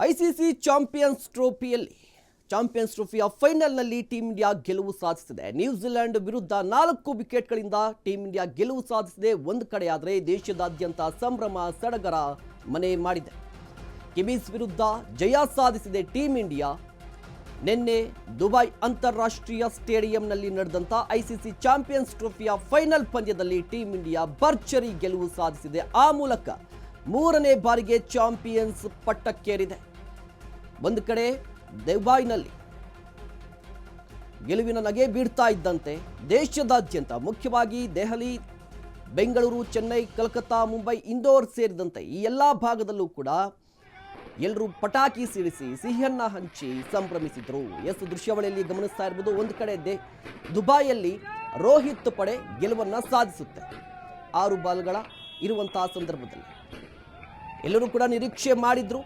ICC champions ಟ್ರೋಫಿಯ ಫೈನಲ್ನಲ್ಲಿ team India ಗೆಲುವು ಸಾಧಿಸಿದೆ. ನ್ಯೂಜಿಲೆಂಡ್ ವಿರುದ್ಧ 4 ವಿಕೆಟ್ಗಳಿಂದ ಟೀಂ ಇಂಡಿಯಾ ಗೆಲುವು ಸಾಧಿಸಿದೆ. ಒಂದು ಕಡೆಯಾದರೆ ದೇಶದಾದ್ಯಂತ ಸಂಭ್ರಮ ಸಡಗರ ಮನೆ ಮಾಡಿದೆ. ಕಿವೀಸ್ ವಿರುದ್ಧ ಜಯ ಸಾಧಿಸಿದೆ ಟೀಂ ಇಂಡಿಯಾ. ನಿನ್ನೆ ದುಬೈ ಅಂತಾರಾಷ್ಟ್ರೀಯ ಸ್ಟೇಡಿಯಂನಲ್ಲಿ ನಡೆದಂಥ ಐಸಿಸಿ ಚಾಂಪಿಯನ್ಸ್ ಟ್ರೋಫಿಯ ಫೈನಲ್ ಪಂದ್ಯದಲ್ಲಿ ಟೀಂ ಇಂಡಿಯಾ ಭರ್ಜರಿ ಗೆಲುವು ಸಾಧಿಸಿದೆ. ಆ ಮೂಲಕ 3ನೇ ಬಾರಿಗೆ ಚಾಂಪಿಯನ್ಸ್ ಪಟ್ಟಕ್ಕೇರಿದೆ. ಒಂದು ಕಡೆ ದುಬೈನಲ್ಲಿ ಗೆಲುವಿನ ನಗೆ ಬೀಡ್ತಾ ಇದ್ದಂತೆ ದೇಶದಾದ್ಯಂತ ಮುಖ್ಯವಾಗಿ ದೆಹಲಿ, ಬೆಂಗಳೂರು, ಚೆನ್ನೈ, ಕಲ್ಕತ್ತಾ, ಮುಂಬೈ, ಇಂದೋರ್ ಸೇರಿದಂತೆ ಈ ಎಲ್ಲ ಭಾಗದಲ್ಲೂ ಕೂಡ ಎಲ್ಲರೂ ಪಟಾಕಿ ಸಿಡಿಸಿ ಸಿಹಿಯನ್ನ ಹಂಚಿ ಸಂಭ್ರಮಿಸಿದರು. ದೃಶ್ಯಾವಳಿಯಲ್ಲಿ ಗಮನಿಸ್ತಾ ಇರಬಹುದು. ಒಂದು ಕಡೆ ದುಬೈಯಲ್ಲಿ ರೋಹಿತ್ ಪಡೆ ಗೆಲುವನ್ನು ಸಾಧಿಸುತ್ತೆ 6 ಬಾಲ್ಗಳ ಇರುವಂತಹ ಸಂದರ್ಭದಲ್ಲಿ ಎಲ್ಲರೂ ಕೂಡ ನಿರೀಕ್ಷೆ ಮಾಡಿದ್ರು.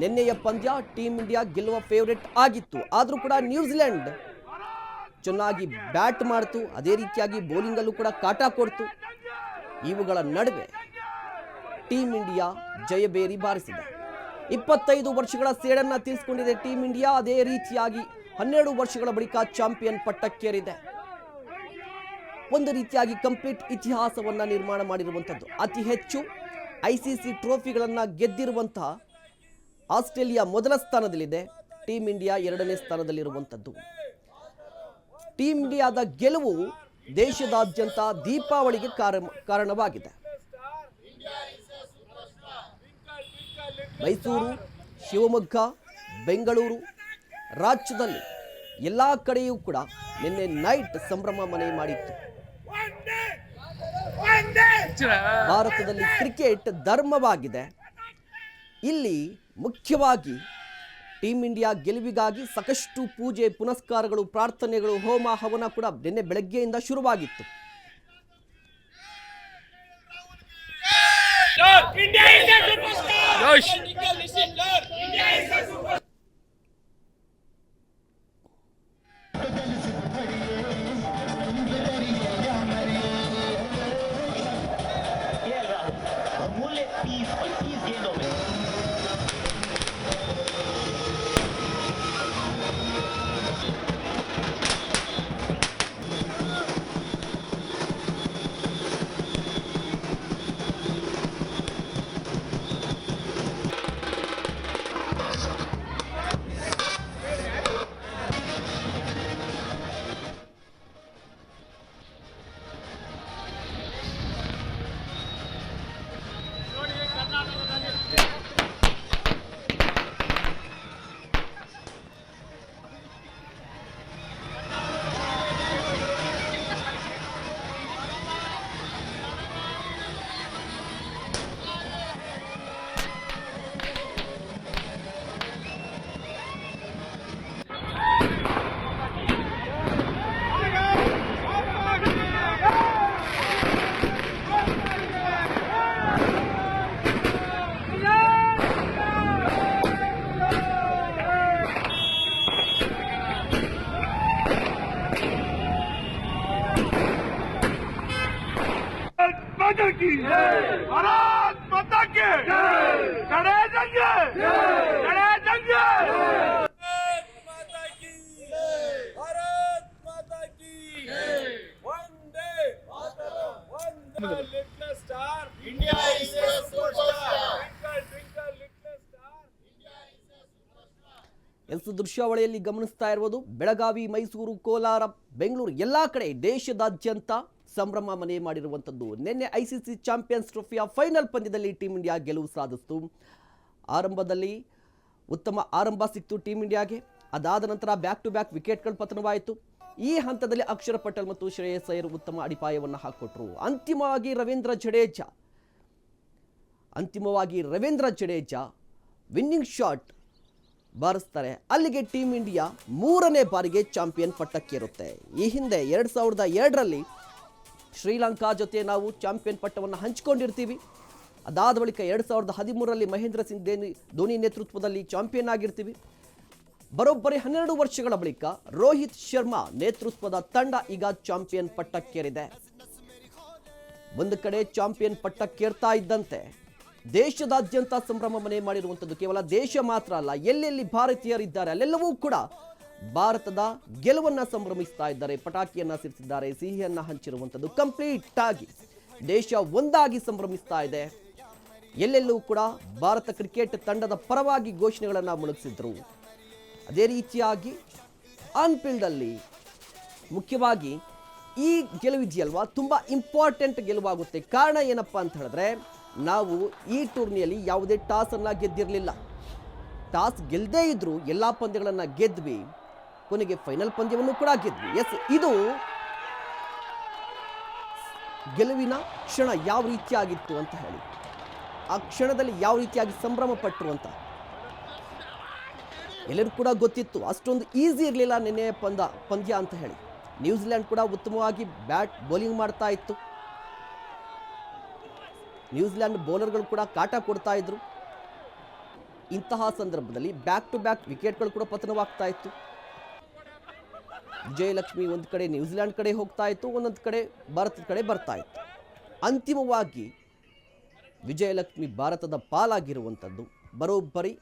ನಿನ್ನೆಯ ಪಂದ್ಯ ಟೀಂ ಇಂಡಿಯಾ ಗೆಲ್ಲುವ ಫೇವರೇಟ್ ಆಗಿತ್ತು. ಆದರೂ ಕೂಡ ನ್ಯೂಜಿಲೆಂಡ್ ಚೆನ್ನಾಗಿ ಬ್ಯಾಟ್ ಮಾಡ್ತು, ಅದೇ ರೀತಿಯಾಗಿ ಬೌಲಿಂಗಲ್ಲೂ ಕೂಡ ಕಾಟ ಕೊಡ್ತು. ಇವುಗಳ ನಡುವೆ ಟೀಂ ಇಂಡಿಯಾ ಜಯಬೇರಿ ಬಾರಿಸಿದೆ. 25 ವರ್ಷಗಳ ಸೇಡನ್ನು ತೀರಿಸಿಕೊಂಡಿದೆ ಟೀಂ ಇಂಡಿಯಾ. ಅದೇ ರೀತಿಯಾಗಿ 12 ವರ್ಷಗಳ ಬಳಿಕ ಚಾಂಪಿಯನ್ ಪಟ್ಟಕ್ಕೇರಿದೆ. ಒಂದು ರೀತಿಯಾಗಿ ಕಂಪ್ಲೀಟ್ ಇತಿಹಾಸವನ್ನು ನಿರ್ಮಾಣ ಮಾಡಿರುವಂಥದ್ದು. ಅತಿ ಹೆಚ್ಚು ಐಸಿಸಿ ಟ್ರೋಫಿಗಳನ್ನು ಗೆದ್ದಿರುವಂತಹ ಆಸ್ಟ್ರೇಲಿಯಾ ಮೊದಲ ಸ್ಥಾನದಲ್ಲಿದೆ. ಟೀಂ ಇಂಡಿಯಾ 2ನೇ ಸ್ಥಾನದಲ್ಲಿರುವಂಥದ್ದು. ಟೀಂ ಇಂಡಿಯಾದ ಗೆಲುವು ದೇಶದಾದ್ಯಂತ ದೀಪಾವಳಿಗೆ ಕಾರಣವಾಗಿದೆ. ಮೈಸೂರು, ಶಿವಮೊಗ್ಗ, ಬೆಂಗಳೂರು ರಾಜ್ಯದಲ್ಲಿ ಎಲ್ಲ ಕಡೆಯೂ ಕೂಡ ನಿನ್ನೆ ನೈಟ್ ಸಂಭ್ರಮ ಮನೆ ಮಾಡಿತ್ತು. ಭಾರತದಲ್ಲಿ ಕ್ರಿಕೆಟ್ ಧರ್ಮವಾಗಿದೆ. ಇಲ್ಲಿ ಮುಖ್ಯವಾಗಿ ಟೀಂ ಇಂಡಿಯಾ ಗೆಲುವಿಗಾಗಿ ಸಾಕಷ್ಟು ಪೂಜೆ ಪುನಸ್ಕಾರಗಳು, ಪ್ರಾರ್ಥನೆಗಳು, ಹೋಮ ಹವನ ಕೂಡ ನಿನ್ನೆ ಬೆಳಗ್ಗೆಯಿಂದ ಶುರುವಾಗಿತ್ತು. भारत माता की खड़े जंगे भारत माता की Vande Mataram little star India is a superstar twinkle little star India is a superstar. ದೃಶ್ಯಾವಳಿಯಲ್ಲಿ ಗಮನಿಸ್ತಾ ಇರುವುದು ಬೆಳಗಾವಿ, ಮೈಸೂರು, ಕೋಲಾರ, ಬೆಂಗಳೂರು ಎಲ್ಲ ಕಡೆ ದೇಶದಾದ್ಯಂತ ಸಂಭ್ರಮ ಮನೆ ಮಾಡಿರುವಂಥದ್ದು. ನಿನ್ನೆ ಐಸಿಸಿ ಚಾಂಪಿಯನ್ಸ್ ಟ್ರೋಫಿಯ ಫೈನಲ್ ಪಂದ್ಯದಲ್ಲಿ ಟೀಂ ಇಂಡಿಯಾ ಗೆಲುವು ಸಾಧಿಸಿತು. ಆರಂಭದಲ್ಲಿ ಉತ್ತಮ ಆರಂಭ ಸಿಕ್ತು ಟೀಂ ಇಂಡಿಯಾಗೆ. ಅದಾದ ನಂತರ ಬ್ಯಾಕ್ ಟು ಬ್ಯಾಕ್ ವಿಕೆಟ್ಗಳ ಪತನವಾಯಿತು. ಈ ಹಂತದಲ್ಲಿ ಅಕ್ಷರ್ ಪಟೇಲ್ ಮತ್ತು ಶ್ರೇಯಸ್ ಅಯ್ಯರ್ ಉತ್ತಮ ಅಡಿಪಾಯವನ್ನು ಹಾಕಿಕೊಟ್ರು. ಅಂತಿಮವಾಗಿ ರವೀಂದ್ರ ಜಡೇಜಾ ವಿನ್ನಿಂಗ್ ಶಾಟ್ ಬಾರಿಸ್ತಾರೆ. ಅಲ್ಲಿಗೆ ಟೀಂ ಇಂಡಿಯಾ 3ನೇ ಬಾರಿಗೆ ಚಾಂಪಿಯನ್ ಪಟ್ಟಕ್ಕೇರುತ್ತೆ. ಈ ಹಿಂದೆ 2002ರಲ್ಲಿ ಶ್ರೀಲಂಕಾ ಜೊತೆ ನಾವು ಚಾಂಪಿಯನ್ ಪಟ್ಟವನ್ನು ಹಂಚಿಕೊಂಡಿರ್ತೀವಿ. ಅದಾದ ಬಳಿಕ 2013ರಲ್ಲಿ ಮಹೇಂದ್ರ ಸಿಂಗ್ ಧೋನಿ ನೇತೃತ್ವದಲ್ಲಿ ಚಾಂಪಿಯನ್ ಆಗಿರ್ತೀವಿ. ಬರೋಬ್ಬರಿ 12 ವರ್ಷಗಳ ಬಳಿಕ ರೋಹಿತ್ ಶರ್ಮಾ ನೇತೃತ್ವದ ತಂಡ ಈಗ ಚಾಂಪಿಯನ್ ಪಟ್ಟಕ್ಕೇರಿದೆ. ಒಂದು ಕಡೆ ಚಾಂಪಿಯನ್ ಪಟ್ಟಕ್ಕೇರ್ತಾ ಇದ್ದಂತೆ ದೇಶದಾದ್ಯಂತ ಸಂಭ್ರಮ ಮನೆ ಮಾಡಿರುವಂಥದ್ದು. ಕೇವಲ ದೇಶ ಮಾತ್ರ ಅಲ್ಲ, ಎಲ್ಲೆಲ್ಲಿ ಭಾರತೀಯರಿದ್ದಾರೆ ಅಲ್ಲೆಲ್ಲವೂ ಕೂಡ ಭಾರತದ ಗೆಲುವನ್ನ ಸಂಭ್ರಮಿಸ್ತಾ ಇದ್ದಾರೆ, ಪಟಾಕಿಯನ್ನ ಸಿಡಿಸಿದ್ದಾರೆ, ಸಿಹಿಯನ್ನ ಹಂಚಿರುವಂಥದ್ದು. ಕಂಪ್ಲೀಟ್ ಆಗಿ ದೇಶ ಒಂದಾಗಿ ಸಂಭ್ರಮಿಸ್ತಾ ಇದೆ. ಎಲ್ಲೆಲ್ಲೂ ಕೂಡ ಭಾರತ ಕ್ರಿಕೆಟ್ ತಂಡದ ಪರವಾಗಿ ಘೋಷಣೆಗಳನ್ನು ಮೊಳಗಿಸಿದ್ರು. ಅದೇ ರೀತಿಯಾಗಿ ಆನ್ ಫೀಲ್ಡ್ ಅಲ್ಲಿ ಮುಖ್ಯವಾಗಿ ಈ ಗೆಲುವಿದೆಯಲ್ವಾ ತುಂಬ ಇಂಪಾರ್ಟೆಂಟ್ ಗೆಲುವಾಗುತ್ತೆ. ಕಾರಣ ಏನಪ್ಪಾ ಅಂತ ಹೇಳಿದ್ರೆ, ನಾವು ಈ ಟೂರ್ನಿಯಲ್ಲಿ ಯಾವುದೇ ಟಾಸನ್ನು ಗೆದ್ದಿರಲಿಲ್ಲ. ಟಾಸ್ ಗೆಲ್ಲದೇ ಇದ್ರೂ ಎಲ್ಲ ಪಂದ್ಯಗಳನ್ನು ಗೆದ್ವಿ, ಕೊನೆಗೆ ಫೈನಲ್ ಪಂದ್ಯವನ್ನು ಕೂಡ ಗೆದ್ವಿ. ಎಸ್, ಇದು ಗೆಲುವಿನ ಕ್ಷಣ ಯಾವ ರೀತಿಯಾಗಿತ್ತು ಅಂತ ಹೇಳಿ, ಆ ಕ್ಷಣದಲ್ಲಿ ಯಾವ ರೀತಿಯಾಗಿ ಸಂಭ್ರಮ ಪಟ್ಟರು ಅಂತ ಎಲ್ಲರಿಗೂ ಕೂಡ ಗೊತ್ತಿತ್ತು. ಅಷ್ಟೊಂದು ಈಸಿ ಇರಲಿಲ್ಲ ನಿನ್ನೆ ಪಂದ್ಯ ಅಂತ ಹೇಳಿ. ನ್ಯೂಜಿಲೆಂಡ್ ಕೂಡ ಉತ್ತಮವಾಗಿ ಬೌಲಿಂಗ್ ಮಾಡ್ತಾ ಇತ್ತು. ನ್ಯೂಜಿಲೆಂಡ್ ಬೌಲರ್ಗಳು ಕೂಡ ಕಾಟ ಕೊಡ್ತಾ ಇದ್ರು. ಇಂತಹ ಸಂದರ್ಭದಲ್ಲಿ ಬ್ಯಾಕ್ ಟು ಬ್ಯಾಕ್ ವಿಕೆಟ್ಗಳು ಕೂಡ ಪತನವಾಗ್ತಾ ಇತ್ತು. ವಿಜಯಲಕ್ಷ್ಮಿ ಒಂದು ಕಡೆ ನ್ಯೂಜಿಲೆಂಡ್ ಕಡೆ ಹೋಗ್ತಾ ಇತ್ತು, ಒಂದೊಂದು ಕಡೆ ಭಾರತದ ಕಡೆ ಬರ್ತಾ ಇತ್ತು. ಅಂತಿಮವಾಗಿ ವಿಜಯಲಕ್ಷ್ಮಿ ಭಾರತದ ಪಾಲಾಗಿರುವಂಥದ್ದು. ಬರೋಬ್ಬರಿ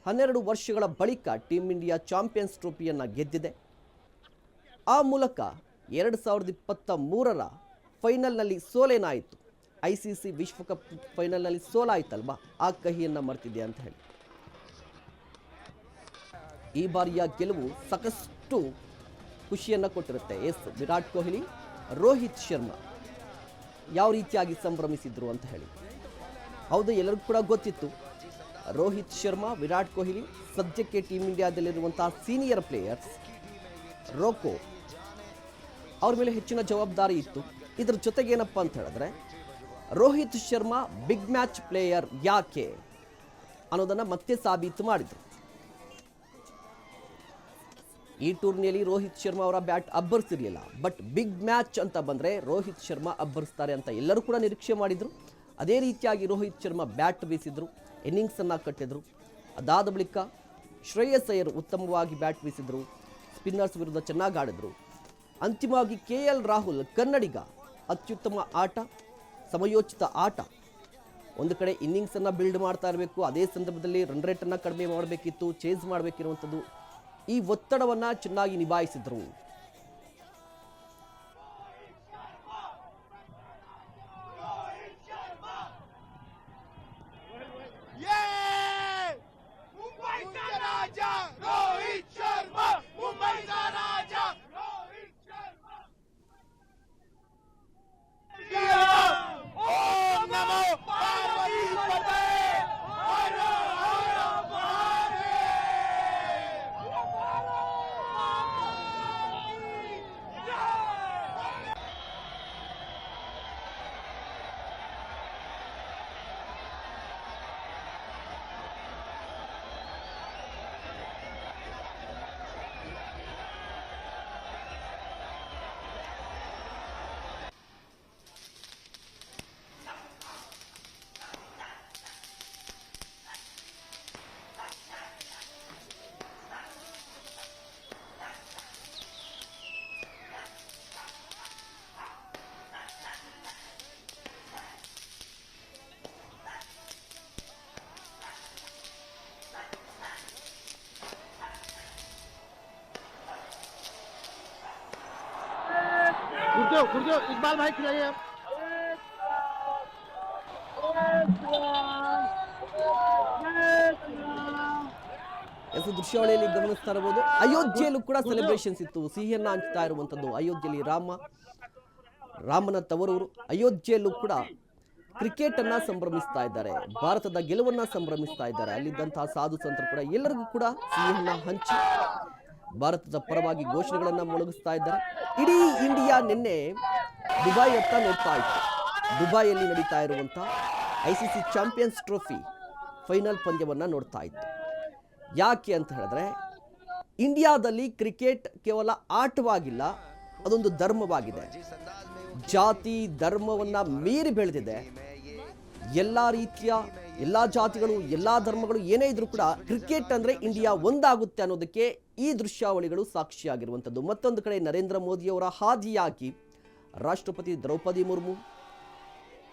12 ವರ್ಷಗಳ ಬಳಿಕ ಟೀಮ್ ಇಂಡಿಯಾ ಚಾಂಪಿಯನ್ಸ್ ಟ್ರೋಫಿಯನ್ನು ಗೆದ್ದಿದೆ. ಆ ಮೂಲಕ 2023ರ ಫೈನಲ್ನಲ್ಲಿ ಸೋಲೇನಾಯಿತು, ICC ವಿಶ್ವಕಪ್ ಫೈನಲ್ನಲ್ಲಿ ಸೋಲಾಯಿತಲ್ವಾ, ಆ ಕಹಿಯನ್ನು ಮರ್ತಿದೆ ಅಂತ ಹೇಳಿ. ಈ ಬಾರಿಯ ಗೆಲುವು ಸಾಕಷ್ಟು ಖುಷಿಯನ್ನು ಕೊಟ್ಟಿರುತ್ತೆ. ಎಸ್, ವಿರಾಟ್ ಕೊಹ್ಲಿ, ರೋಹಿತ್ ಶರ್ಮಾ ಯಾವ ರೀತಿಯಾಗಿ ಸಂಭ್ರಮಿಸಿದ್ರು ಅಂತ ಹೇಳಿ. ಹೌದು, ಎಲ್ಲರಿಗೂ ಕೂಡ ಗೊತ್ತಿತ್ತು. ರೋಹಿತ್ ಶರ್ಮಾ, ವಿರಾಟ್ ಕೊಹ್ಲಿ ಸದ್ಯಕ್ಕೆ ಟೀಮ್ ಇಂಡಿಯಾದಲ್ಲಿರುವಂತಹ ಸೀನಿಯರ್ ಪ್ಲೇಯರ್ಸ್. ರೋಕೋ ಅವ್ರ ಮೇಲೆ ಹೆಚ್ಚಿನ ಜವಾಬ್ದಾರಿ ಇತ್ತು. ಇದರ ಜೊತೆಗೆ ಏನಪ್ಪ ಅಂತ ಹೇಳಿದ್ರೆ, Rohit Sharma big match player ಯಾಕೆ ಅನ್ನೋದನ್ನು ಮತ್ತೆ ಸಾಬೀತು ಮಾಡಿದರು. ಈ ಟೂರ್ನಿಯಲ್ಲಿ ರೋಹಿತ್ ಶರ್ಮಾ ಅವರ ಬ್ಯಾಟ್ ಅಬ್ಬರಿಸಿರಲಿಲ್ಲ, ಬಟ್ ಬಿಗ್ ಮ್ಯಾಚ್ ಅಂತ ಬಂದರೆ ರೋಹಿತ್ ಶರ್ಮಾ ಅಬ್ಬರಿಸ್ತಾರೆ ಅಂತ ಎಲ್ಲರೂ ಕೂಡ ನಿರೀಕ್ಷೆ ಮಾಡಿದರು. ಅದೇ ರೀತಿಯಾಗಿ ರೋಹಿತ್ ಶರ್ಮಾ ಬ್ಯಾಟ್ ಬೀಸಿದ್ರು, ಇನ್ನಿಂಗ್ಸನ್ನು ಕಟ್ಟಿದ್ರು. ಅದಾದ ಬಳಿಕ ಶ್ರೇಯಸ್ ಅಯ್ಯರ್ ಉತ್ತಮವಾಗಿ ಬ್ಯಾಟ್ ಬೀಸಿದ್ರು, ಸ್ಪಿನ್ನರ್ಸ್ ವಿರುದ್ಧ ಚೆನ್ನಾಗಿ ಆಡಿದ್ರು. ಅಂತಿಮವಾಗಿ KL ರಾಹುಲ್ ಕನ್ನಡಿಗ ಅತ್ಯುತ್ತಮ ಆಟ, ಸಮಯೋಚಿತ ಆಟ. ಒಂದು ಕಡೆ ಇನ್ನಿಂಗ್ಸನ್ನು ಬಿಲ್ಡ್ ಮಾಡ್ತಾ ಇರಬೇಕು, ಅದೇ ಸಂದರ್ಭದಲ್ಲಿ ರನ್ ರೇಟನ್ನು ಕಡಿಮೆ ಮಾಡಬೇಕಿತ್ತು, ಚೇಸ್ ಮಾಡಬೇಕಿರುವಂಥದ್ದು. ಈ ಒತ್ತಡವನ್ನು ಚೆನ್ನಾಗಿ ನಿಭಾಯಿಸಿದ್ರು. गुरजो इकबाल भाई खिलाइए आप। ಎಸ್, ದೃಶ್ಯಾವಳಿಯಲ್ಲಿ ಗಮನಿಸ್ತಾ ಇರಬಹುದು. ಅಯೋಧ್ಯೆಯಲ್ಲೂ ಕೂಡ ಸೆಲೆಬ್ರೇಷನ್ಸ್ ಇತ್ತು, ಸಿಹಿಯನ್ನ ಹಂಚ್ತಾ ಇರುವಂಥದ್ದು. ಅಯೋಧ್ಯೆಯಲ್ಲಿ ರಾಮನ ತವರೂರು. ಅಯೋಧ್ಯೆಯಲ್ಲೂ ಕೂಡ ಕ್ರಿಕೆಟ್ ಅನ್ನ ಸಂಭ್ರಮಿಸ್ತಾ ಇದ್ದಾರೆ, ಭಾರತದ ಗೆಲುವನ್ನ ಸಂಭ್ರಮಿಸ್ತಾ ಇದ್ದಾರೆ. ಅಲ್ಲಿದ್ದಂತಹ ಸಾಧು ಸಂತರು ಕೂಡ ಎಲ್ಲರಿಗೂ ಕೂಡ ಸಿಹಿಯನ್ನ ಹಂಚಿ ಭಾರತದ ಪರವಾಗಿ ಘೋಷಣೆಗಳನ್ನ ಮೊಳಗಿಸ್ತಾ ಇದ್ದಾರೆ. ಇಡೀ ಇಂಡಿಯಾ ನಿನ್ನೆ ದುಬೈ ಹತ್ತ ನೋಡ್ತಾ ಇತ್ತು. ದುಬೈಯಲ್ಲಿ ನಡೀತಾ ಇರುವಂತಹ ICC ಚಾಂಪಿಯನ್ಸ್ ಟ್ರೋಫಿ ಫೈನಲ್ ಪಂದ್ಯವನ್ನ ನೋಡ್ತಾ ಇತ್ತು. ಯಾಕೆ ಅಂತ ಹೇಳಿದ್ರೆ, ಇಂಡಿಯಾದಲ್ಲಿ ಕ್ರಿಕೆಟ್ ಕೇವಲ ಆಟವಾಗಿಲ್ಲ, ಅದೊಂದು ಧರ್ಮವಾಗಿದೆ. ಜಾತಿ ಧರ್ಮವನ್ನ ಮೀರಿ ಬೆಳೆದಿದೆ. ಎಲ್ಲ ಜಾತಿಗಳು, ಎಲ್ಲ ಧರ್ಮಗಳು ಏನೇ ಇದ್ರೂ ಕೂಡ ಕ್ರಿಕೆಟ್ ಅಂದ್ರೆ ಇಂಡಿಯಾ ಒಂದಾಗುತ್ತೆ ಅನ್ನೋದಕ್ಕೆ ಈ ದೃಶ್ಯಾವಳಿಗಳು ಸಾಕ್ಷಿಯಾಗಿರುವಂಥದ್ದು. ಮತ್ತೊಂದು ಕಡೆ ನರೇಂದ್ರ ಮೋದಿಯವರ ಹಾದಿಯಾಗಿ ರಾಷ್ಟ್ರಪತಿ ದ್ರೌಪದಿ ಮುರ್ಮು,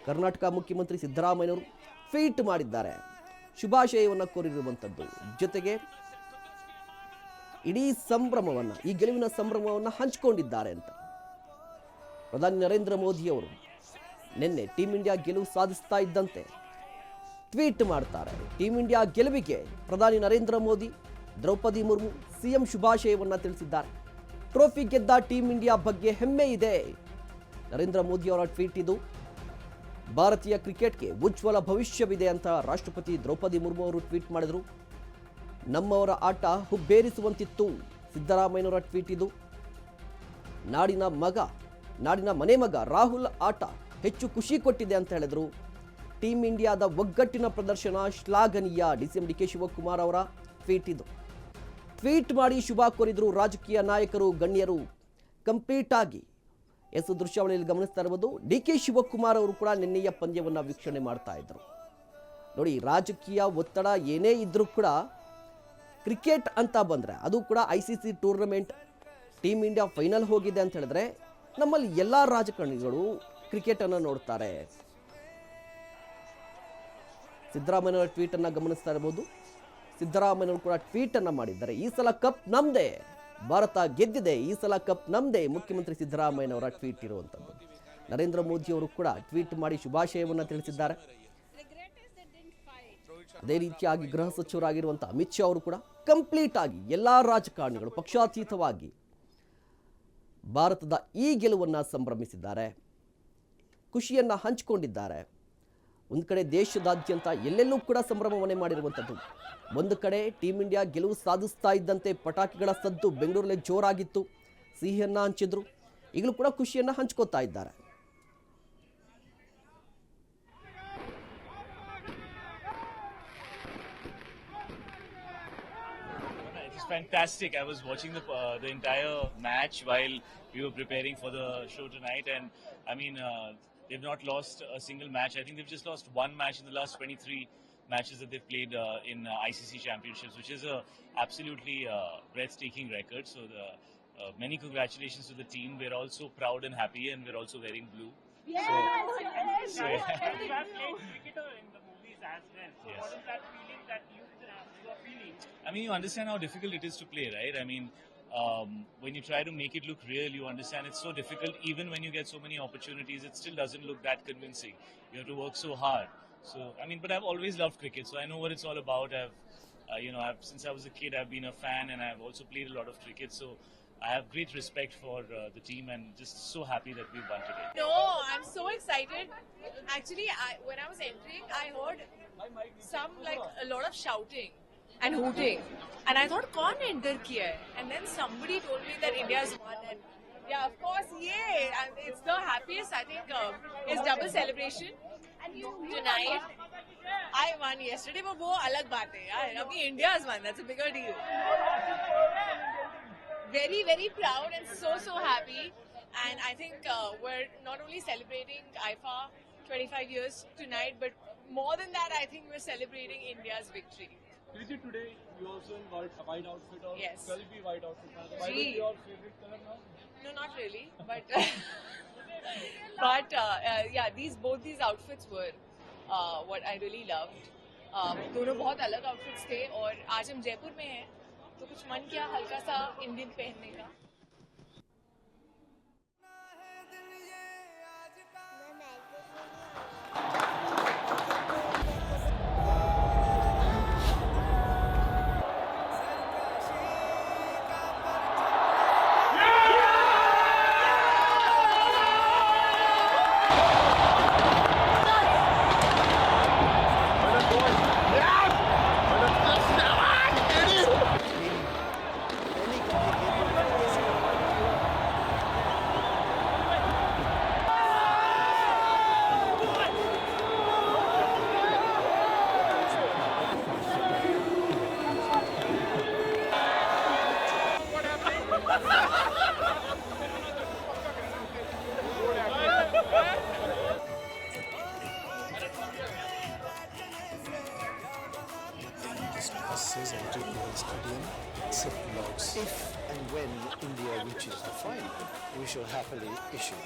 ಕರ್ನಾಟಕ ಮುಖ್ಯಮಂತ್ರಿ ಸಿದ್ದರಾಮಯ್ಯನವರು, ಟ್ವೀಟ್ ಮಾಡಿದ್ದಾರೆ, ಶುಭಾಶಯವನ್ನು ಕೋರಿರುವಂಥದ್ದು. ಜೊತೆಗೆ ಇಡೀ ಸಂಭ್ರಮವನ್ನು, ಈ ಗೆಲುವಿನ ಸಂಭ್ರಮವನ್ನು ಹಂಚಿಕೊಂಡಿದ್ದಾರೆ ಅಂತ. ಪ್ರಧಾನಿ ನರೇಂದ್ರ ಮೋದಿಯವರು ನಿನ್ನೆ ಟೀಮ್ ಇಂಡಿಯಾ ಗೆಲುವು ಸಾಧಿಸ್ತಾ ಇದ್ದಂತೆ ಟ್ವೀಟ್ ಮಾಡ್ತಾರೆ. ಟೀಮ್ ಇಂಡಿಯಾ ಗೆಲುವಿಗೆ ಪ್ರಧಾನಿ ನರೇಂದ್ರ ಮೋದಿ, ದ್ರೌಪದಿ ಮುರ್ಮು, ಸಿಎಂ ಶುಭಾಶಯವನ್ನು ತಿಳಿಸಿದ್ದಾರೆ. ಟ್ರೋಫಿ ಗೆದ್ದ ಟೀಮ್ ಇಂಡಿಯಾ ಬಗ್ಗೆ ಹೆಮ್ಮೆ ಇದೆ. ನರೇಂದ್ರ ಮೋದಿಯವರ ಟ್ವೀಟ್ ಇದು. ಭಾರತೀಯ ಕ್ರಿಕೆಟ್ಗೆ ಉಜ್ವಲ ಭವಿಷ್ಯವಿದೆ ಅಂತ ರಾಷ್ಟ್ರಪತಿ ದ್ರೌಪದಿ ಮುರ್ಮು ಅವರು ಟ್ವೀಟ್ ಮಾಡಿದರು. ನಮ್ಮವರ ಆಟ ಹುಬ್ಬೇರಿಸುವಂತಿತ್ತು, ಸಿದ್ದರಾಮಯ್ಯನವರ ಟ್ವೀಟ್ ಇದು. ನಾಡಿನ ಮನೆ ಮಗ ರಾಹುಲ್ ಆಟ ಹೆಚ್ಚು ಖುಷಿ ಕೊಟ್ಟಿದೆ ಅಂತ ಹೇಳಿದ್ರು. ಟೀಮ್ ಇಂಡಿಯಾದ ಒಗ್ಗಟ್ಟಿನ ಪ್ರದರ್ಶನ ಶ್ಲಾಘನೀಯ, ಡಿಸಿಎಂ ಡಿಕೆ ಶಿವಕುಮಾರ್ ಅವರ ಟ್ವೀಟ್ ಇದು. ಟ್ವೀಟ್ ಮಾಡಿ ಶುಭ ಕೋರಿದ್ರು ರಾಜಕೀಯ ನಾಯಕರು, ಗಣ್ಯರು ಕಂಪ್ಲೀಟ್ ಆಗಿ. ದೃಶ್ಯಾವಳಿಯಲ್ಲಿ ಗಮನಿಸ್ತಾ ಇರಬಹುದು, ಡಿಕೆ ಶಿವಕುಮಾರ್ ಅವರು ಕೂಡ ನಿನ್ನೆಯ ಪಂದ್ಯವನ್ನು ವೀಕ್ಷಣೆ ಮಾಡ್ತಾ ಇದ್ರು. ನೋಡಿ, ರಾಜಕೀಯ ಒತ್ತಡ ಏನೇ ಇದ್ರೂ ಕೂಡ ಕ್ರಿಕೆಟ್ ಅಂತ ಬಂದರೆ, ಅದು ಕೂಡ ICC tournament, team India final ಹೋಗಿದೆ ಅಂತ ಹೇಳಿದ್ರೆ ನಮ್ಮಲ್ಲಿ ಎಲ್ಲ ರಾಜಕಾರಣಿಗಳು ಕ್ರಿಕೆಟನ್ನು ನೋಡ್ತಾರೆ. ಸಿದ್ದರಾಮಯ್ಯನವರ ಟ್ವೀಟನ್ನು ಗಮನಿಸ್ತಾ ಇರಬಹುದು. ಸಿದ್ದರಾಮಯ್ಯನವರು ಕೂಡ ಟ್ವೀಟನ್ನು ಮಾಡಿದ್ದಾರೆ. ಈ ಸಲ ಕಪ್ ನಮ್ದೇ, ಭಾರತ ಗೆದ್ದಿದೆ, ಈ ಸಲ ಕಪ್ ನಮ್ದೇ, ಮುಖ್ಯಮಂತ್ರಿ ಸಿದ್ದರಾಮಯ್ಯನವರ ಟ್ವೀಟ್ ಇರುವಂಥದ್ದು. ನರೇಂದ್ರ ಮೋದಿಯವರು ಕೂಡ ಟ್ವೀಟ್ ಮಾಡಿ ಶುಭಾಶಯವನ್ನು ತಿಳಿಸಿದ್ದಾರೆ. ಅದೇ ರೀತಿಯಾಗಿ ಗೃಹ ಸಚಿವರಾಗಿರುವಂಥ ಅಮಿತ್ ಶಾ ಅವರು ಕೂಡ ಕಂಪ್ಲೀಟ್ ಆಗಿ ಎಲ್ಲ ರಾಜಕಾರಣಿಗಳು ಪಕ್ಷಾತೀತವಾಗಿ ಭಾರತದ ಈ ಗೆಲುವನ್ನು ಸಂಭ್ರಮಿಸಿದ್ದಾರೆ, ಖುಷಿಯನ್ನು ಹಂಚಿಕೊಂಡಿದ್ದಾರೆ. ಒಂದು ಕಡೆ ದೇಶದಾದ್ಯಂತ ಎಲ್ಲೆಲ್ಲೂ ಕೂಡ ಸಂಭ್ರಮವನ್ನೇ ಮಾಡಿರುವಂಥದ್ದು. ಒಂದು ಕಡೆ ಟೀಮ್ ಇಂಡಿಯಾ ಗೆಲುವು ಸಾಧಿಸ್ತಾ ಇದ್ದಂತೆ ಪಟಾಕಿಗಳ ಸದ್ದು ಬೆಂಗಳೂರಲ್ಲಿ ಜೋರಾಗಿತ್ತು, ಸಿಹಿಯನ್ನು ಹಂಚಿದ್ರು. ಈಗಲೂ ಕೂಡ ಖುಷಿಯನ್ನು ಹಂಚ್ಕೋತಾ ಇದ್ದಾರೆ. Fantastic. I was watching the entire match while we were preparing for the show tonight, and I mean they've not lost a single match. I think they've just lost one match in the last 23 matches that they've played in ICC championships, which is a absolutely breathtaking record. So many congratulations to the team. We're all so proud and happy, and we're also wearing blue. Yes! So, You have played cricketer in the movies as well. So Yes. what is that feeling that you are feeling? I mean, you understand how difficult it is to play, right? I mean, when you try to make it look real, you understand it's so difficult. Even when you get so many opportunities, it still doesn't look that convincing. You have to work so hard. So, I mean, but I've always loved cricket, so I know what it's all about. Since I was a kid, I've been a fan, and I've also played a lot of cricket. So, I have great respect for the team, and just so happy that we've won today. No, I'm so excited. Actually, when I was entering, I heard a lot of shouting and hooting, and I thought, "Kaun enter kiya hai?" And then somebody told me that India's won, and yeah, of course, yeah, and it's the happiest. I think it's double celebration tonight. I won yesterday, but वो अलग बात है यार. अभी India's won. That's a bigger deal. Very, very proud and so happy. And I think we're not only celebrating IFA 25 years tonight, but more than that, I think we're celebrating India's victory. Kriti, today you also in white outfit or Yes. shall be white outfit. White Gee. is your favorite color now? No, not really, but yeah, both these outfits were what I really loved. दोनों बहुत अलग outfits थे और आज हम जयपुर में हैं, तो कुछ मन किया हल्का सा इंडियन पहनने का. Buses enter Kohli Stadium, except logs. If and when India reaches the final, we shall happily issue